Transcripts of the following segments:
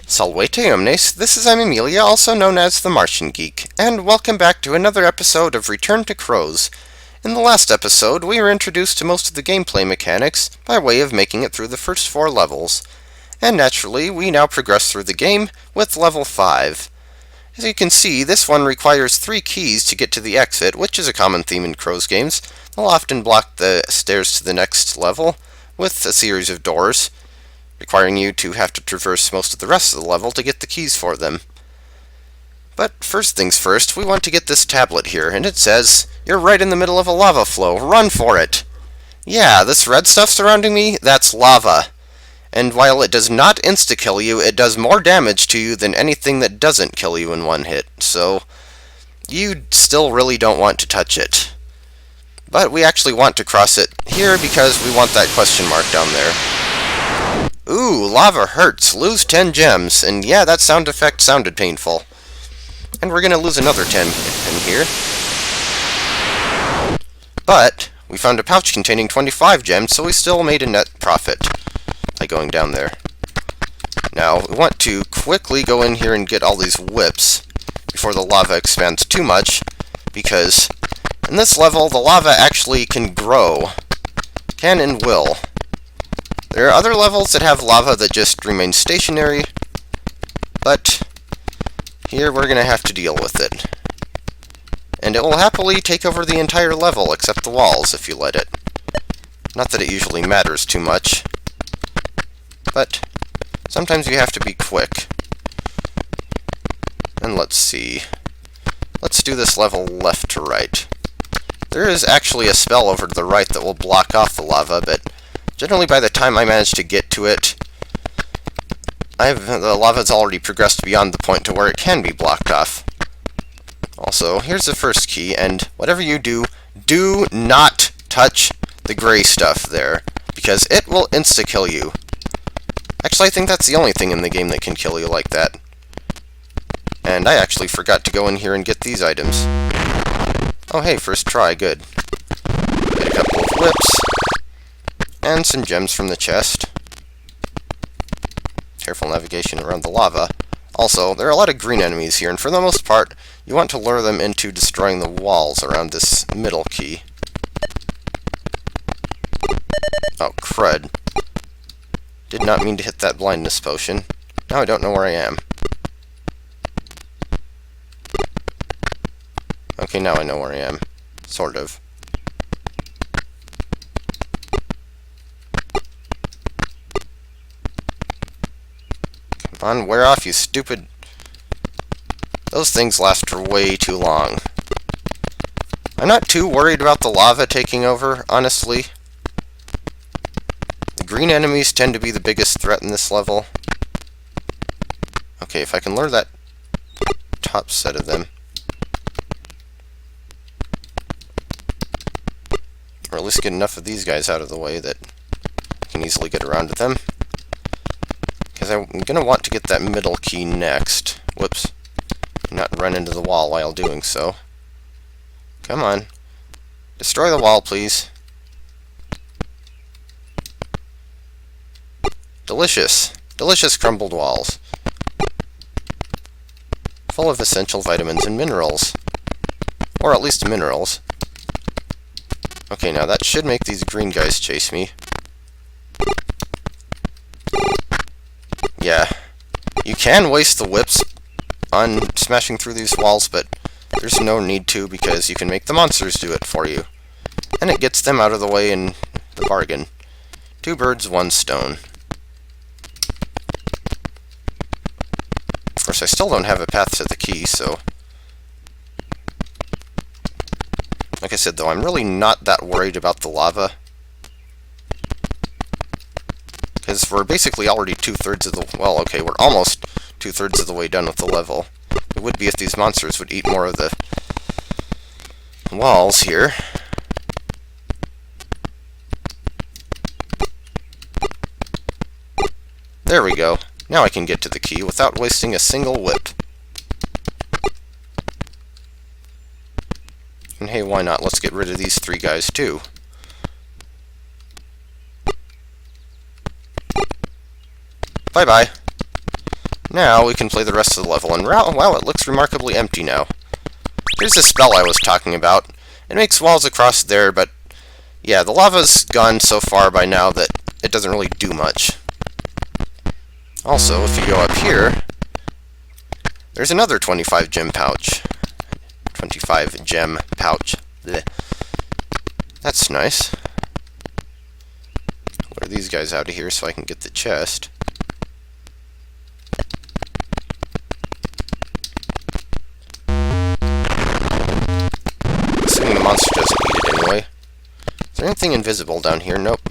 Salvete omnes, this is I'm Amelia, also known as TheMartianGeek, and welcome back to another episode of Return to Kroz. In the last episode, we were introduced to most of the gameplay mechanics by way of making it through the first 4 levels. And naturally, we now progress through the game with level 5. As you can see, this one requires 3 keys to get to the exit, which is a common theme in Kroz games. They'll often block the stairs to the next level with a series of doors, requiring you to have to traverse most of the rest of the level to get the keys for them. But first things first, we want to get this tablet here, and it says, "You're right in the middle of a lava flow, run for it!" Yeah, this red stuff surrounding me, that's lava. And while it does not insta-kill you, it does more damage to you than anything that doesn't kill you in one hit, so you still really don't want to touch it. But we actually want to cross it here because we want that question mark down there. Ooh, lava hurts. Lose 10 gems. And yeah, that sound effect sounded painful. And we're going to lose another 10 in here. But we found a pouch containing 25 gems, so we still made a net profit by going down there. Now, we want to quickly go in here and get all these whips before the lava expands too much, because in this level, the lava actually can grow. Can and will. There are other levels that have lava that just remains stationary, but here we're going to have to deal with it. And it will happily take over the entire level, except the walls, if you let it. Not that it usually matters too much, but sometimes you have to be quick. And let's see. Let's do this level left to right. There is actually a spell over to the right that will block off the lava, but generally, by the time I manage to get to it, the lava's already progressed beyond the point to where it can be blocked off. Also, here's the first key, and whatever you do, do not touch the gray stuff there, because it will insta-kill you. Actually, I think that's the only thing in the game that can kill you like that. And I actually forgot to go in here and get these items. Oh hey, first try, good. Get a couple of whips. And some gems from the chest. Careful navigation around the lava. Also, there are a lot of green enemies here, and for the most part, you want to lure them into destroying the walls around this middle key. Oh, crud. Did not mean to hit that blindness potion. Now I don't know where I am. Okay, now I know where I am. Sort of. On, wear off, you stupid. Those things last for way too long. I'm not too worried about the lava taking over, honestly. The green enemies tend to be the biggest threat in this level. Okay, if I can lure that top set of them, or at least get enough of these guys out of the way that I can easily get around to them. Because I'm going to want to get that middle key next. Whoops. Not run into the wall while doing so. Come on. Destroy the wall, please. Delicious. Delicious crumbled walls. Full of essential vitamins and minerals. Or at least minerals. Okay, now that should make these green guys chase me. Yeah, you can waste the whips on smashing through these walls, but there's no need to because you can make the monsters do it for you. And it gets them out of the way in the bargain. 2 birds, 1 stone. Of course, I still don't have a path to the key, so like I said, though, I'm really not that worried about the lava. Because we're basically already 2/3 of the... Well, okay, we're almost 2/3 of the way done with the level. It would be if these monsters would eat more of the walls here. There we go. Now I can get to the key without wasting a single whip. And hey, why not? Let's get rid of these 3 guys too. Bye-bye. Now we can play the rest of the level, and wow, it looks remarkably empty now. Here's the spell I was talking about. It makes walls across there, but yeah, the lava's gone so far by now that it doesn't really do much. Also, if you go up here, there's another 25 gem pouch. 25 gem pouch. Blech. That's nice. Lure these guys out of here so I can get the chest. Assuming the monster doesn't eat it anyway. Is there anything invisible down here? Nope.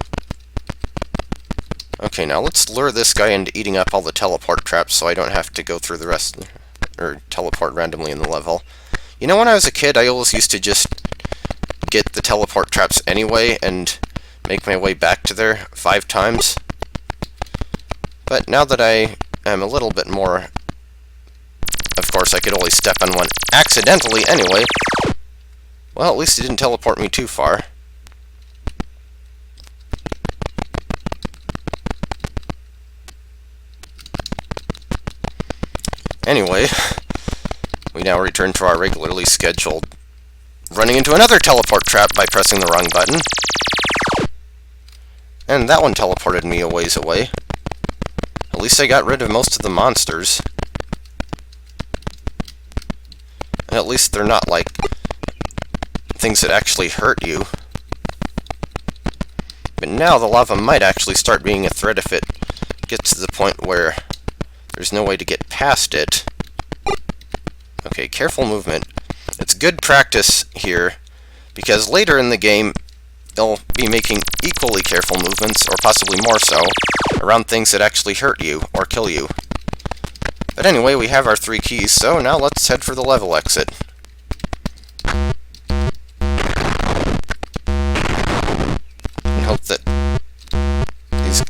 Okay, now let's lure this guy into eating up all the teleport traps so I don't have to go through the rest, or teleport randomly in the level. You know, when I was a kid, I always used to just get the teleport traps anyway and make my way back to there 5 times. But now that I am a little bit more... Of course, I could always step on one accidentally anyway. Well, at least it didn't teleport me too far. Anyway, we now return to our regularly scheduled running into another teleport trap by pressing the wrong button. And that one teleported me a ways away. At least I got rid of most of the monsters. And at least they're not like things that actually hurt you. But now the lava might actually start being a threat if it gets to the point where there's no way to get past it. Okay, careful movement. It's good practice here, because later in the game, you'll be making equally careful movements, or possibly more so, around things that actually hurt you, or kill you. But anyway, we have our 3 keys, so now let's head for the level exit. And hope that these...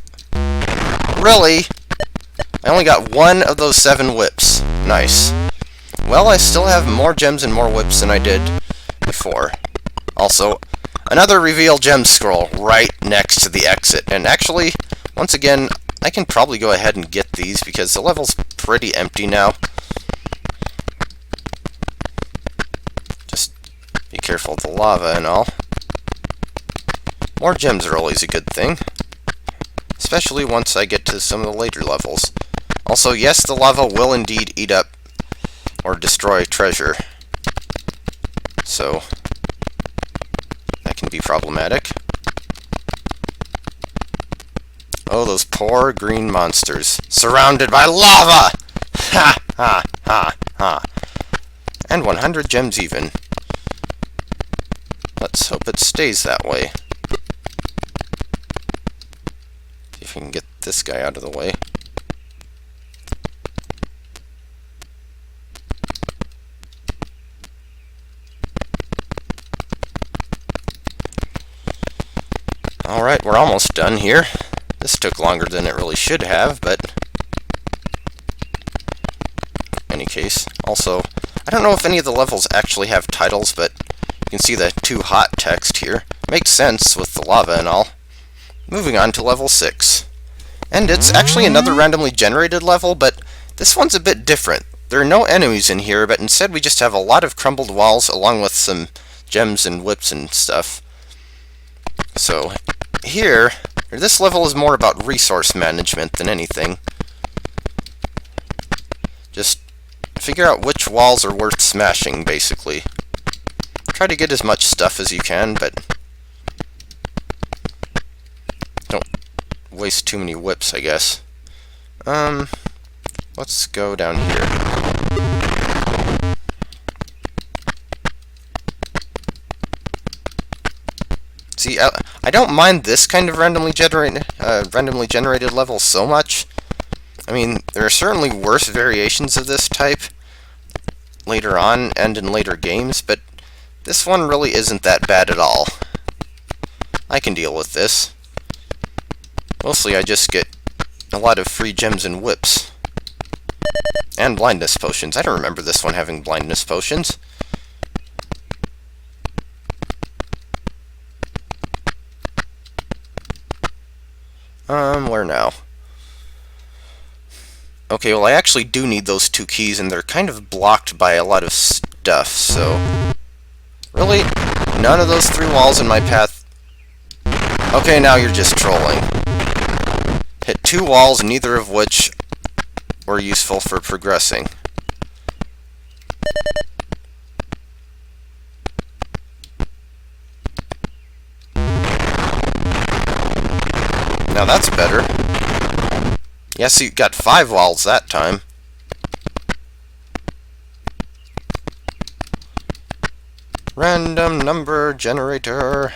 Really? I only got 1 of those 7 whips. Nice. Well, I still have more gems and more whips than I did before. Also, another reveal gem scroll right next to the exit. And actually, once again, I can probably go ahead and get these because the level's pretty empty now. Just be careful of the lava and all. More gems are always a good thing, especially once I get to some of the later levels. Also, yes, the lava will indeed eat up or destroy treasure, so that can be problematic. Oh, those poor green monsters, surrounded by lava! Ha, ha, ha, ha. And 100 gems even. Let's hope it stays that way. See if we can get this guy out of the way. Alright, we're almost done here. This took longer than it really should have, but in any case. Also, I don't know if any of the levels actually have titles, but you can see the "too hot" text here. Makes sense with the lava and all. Moving on to level 6. And it's actually another randomly generated level, but this one's a bit different. There are no enemies in here, but instead we just have a lot of crumbled walls along with some gems and whips and stuff. So, here, this level is more about resource management than anything. Just figure out which walls are worth smashing, basically. Try to get as much stuff as you can, but don't waste too many whips, I guess. Let's go down here. See, I don't mind this kind of randomly generated level so much. I mean, there are certainly worse variations of this type later on and in later games, but this one really isn't that bad at all. I can deal with this. Mostly I just get a lot of free gems and whips. And blindness potions. I don't remember this one having blindness potions. Where now? Okay, well I actually do need those 2 keys, and they're kind of blocked by a lot of stuff, so... Really? None of those 3 walls in my path... Okay, now you're just trolling. Hit 2 walls, neither of which were useful for progressing. Now that's better. Yes, you got 5 walls that time. Random number generator.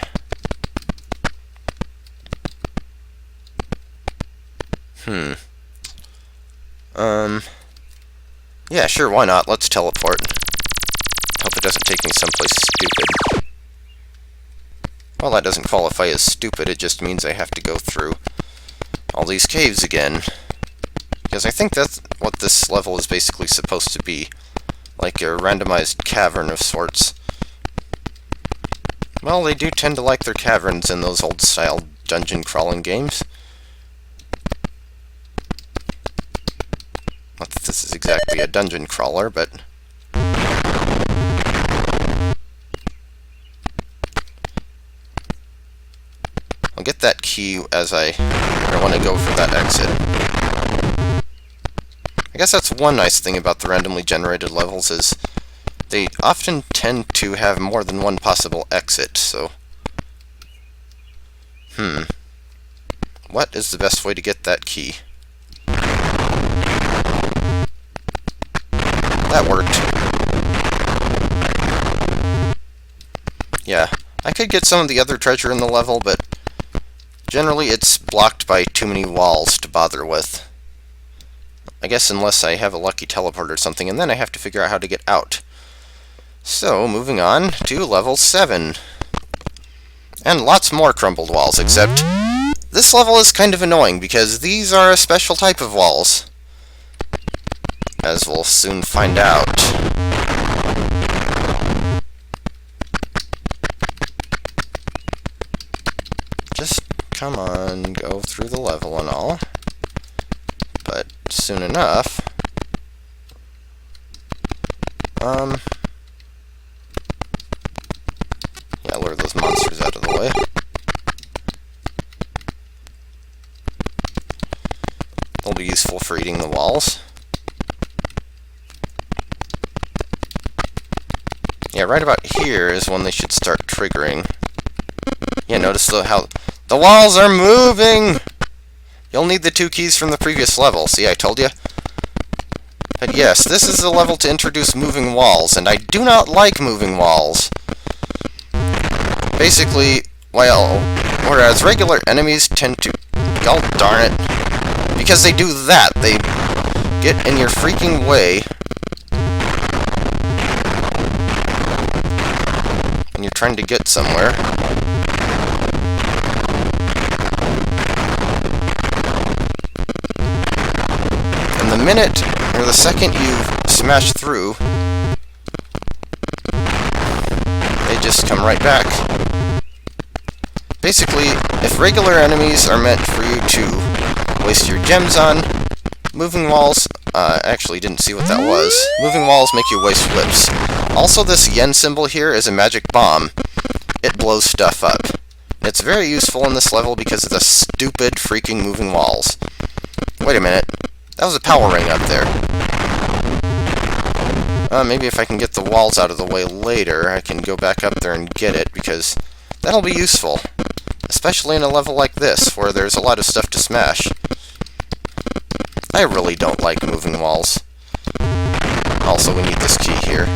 Yeah, sure, why not? Let's teleport. Hope it doesn't take me someplace stupid. Well, that doesn't qualify as stupid, it just means I have to go through all these caves again. Because I think that's what this level is basically supposed to be. Like a randomized cavern of sorts. Well, they do tend to like their caverns in those old-style dungeon crawling games. Not that this is exactly a dungeon crawler, but... I'll get that key as I want to go for that exit. I guess that's one nice thing about the randomly generated levels is they often tend to have more than one possible exit, so... What is the best way to get that key? That worked. Yeah, I could get some of the other treasure in the level, but generally it's blocked by too many walls to bother with. I guess unless I have a lucky teleport or something, and then I have to figure out how to get out. So, moving on to level 7. And lots more crumbled walls, except this level is kind of annoying because these are a special type of walls. As we'll soon find out. Just, come on, go through the level and all. But soon enough... Yeah, lure those monsters out of the way. They'll be useful for eating the walls. Yeah, right about here is when they should start triggering. Yeah, notice how the walls are moving! You'll need the 2 keys from the previous level. See, I told you? But yes, this is the level to introduce moving walls, and I do not like moving walls. Basically, well, whereas regular enemies tend to... Oh, darn it. Because they do that. They get in your freaking way. When you're trying to get somewhere. And the minute, or the second you smash through, they just come right back. Basically, if regular enemies are meant for you to waste your gems on, moving walls, actually didn't see what that was. Moving walls make you waste whips. Also, this yen symbol here is a magic bomb. It blows stuff up. It's very useful in this level because of the stupid freaking moving walls. Wait a minute. That was a power ring up there. Maybe if I can get the walls out of the way later, I can go back up there and get it, because that'll be useful. Especially in a level like this, where there's a lot of stuff to smash. I really don't like moving walls. Also, we need this key here.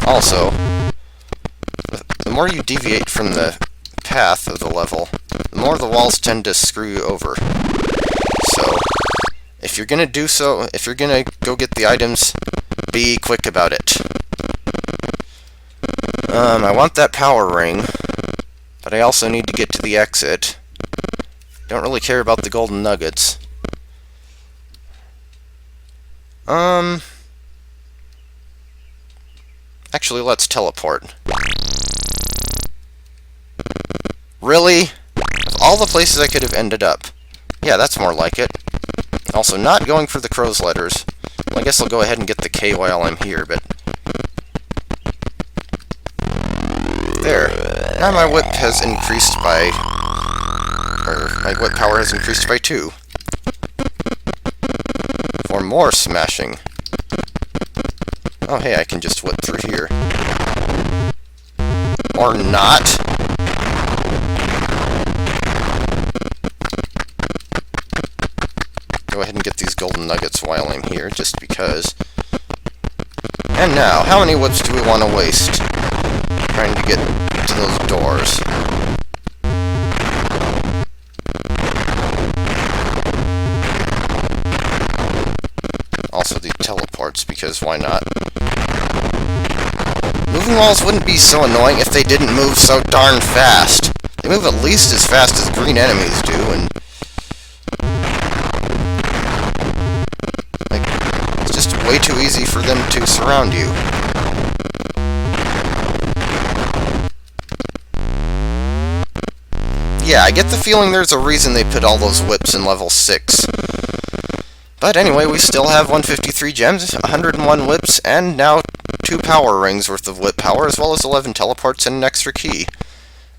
Also, the more you deviate from the path of the level, the more the walls tend to screw you over. So, if you're gonna do so, if you're gonna go get the items, be quick about it. I want that power ring, but I also need to get to the exit. Don't really care about the golden nuggets. Actually, let's teleport. Really? Of all the places I could have ended up. Yeah, that's more like it. Also, not going for the Kroz letters. Well, I guess I'll go ahead and get the K while I'm here, but... There. Now my whip has increased by... Or, my whip power has increased by 2. For more smashing. Oh, hey, I can just whip through here. Or not. Go ahead and get these golden nuggets while I'm here, just because. And now, how many whips do we want to waste? Trying to get to those doors. Also the teleports, because why not? Moving walls wouldn't be so annoying if they didn't move so darn fast. They move at least as fast as green enemies do, and... like, it's just way too easy for them to surround you. Yeah, I get the feeling there's a reason they put all those whips in level 6. But anyway, we still have 153 gems, 101 whips, and now 2 power rings worth of whip power, as well as 11 teleports and an extra key.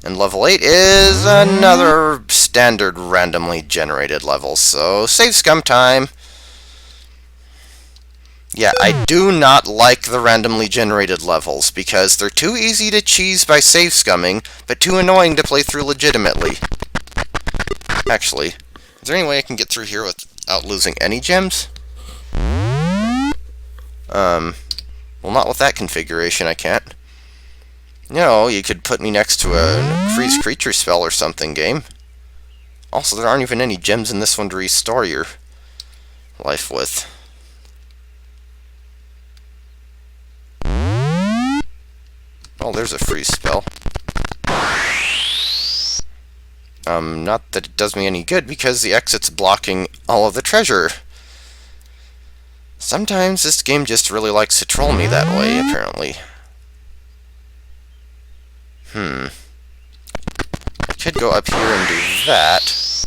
And level 8 is another standard randomly generated level, so save scum time. Yeah, I do not like the randomly generated levels, because they're too easy to cheese by save scumming, but too annoying to play through legitimately. Actually, is there any way I can get through here without losing any gems? Well, not with that configuration, I can't. You know, you could put me next to a freeze creature spell or something, game. Also, there aren't even any gems in this one to restore your life with. Oh, there's a freeze spell. Not that it does me any good, because the exit's blocking all of the treasure. Sometimes this game just really likes to troll me that way, apparently. I could go up here and do that.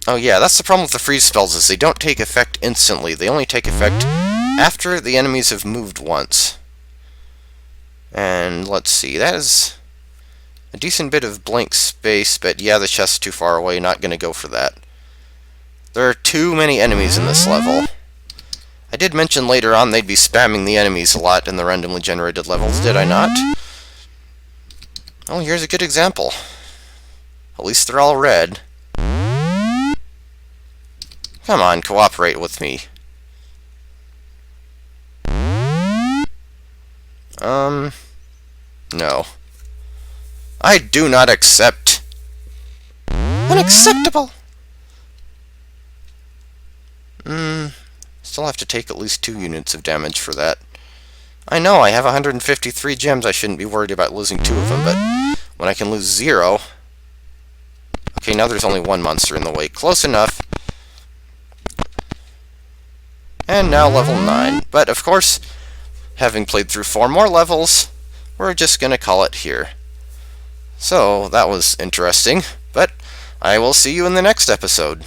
Oh yeah, that's the problem with the freeze spells, is they don't take effect instantly. They only take effect after the enemies have moved once. And let's see, that is a decent bit of blank space, but yeah, the chest's too far away, not going to go for that. There are too many enemies in this level. I did mention later on they'd be spamming the enemies a lot in the randomly generated levels, did I not? Oh, here's a good example. At least they're all red. Come on, cooperate with me. No. I do not accept. Unacceptable! Still have to take at least 2 units of damage for that. I know, I have 153 gems, I shouldn't be worried about losing 2 of them, but when I can lose 0... Okay, now there's only 1 monster in the way. Close enough. And now level 9. But, of course, having played through 4 more levels, we're just going to call it here. So, that was interesting, but I will see you in the next episode.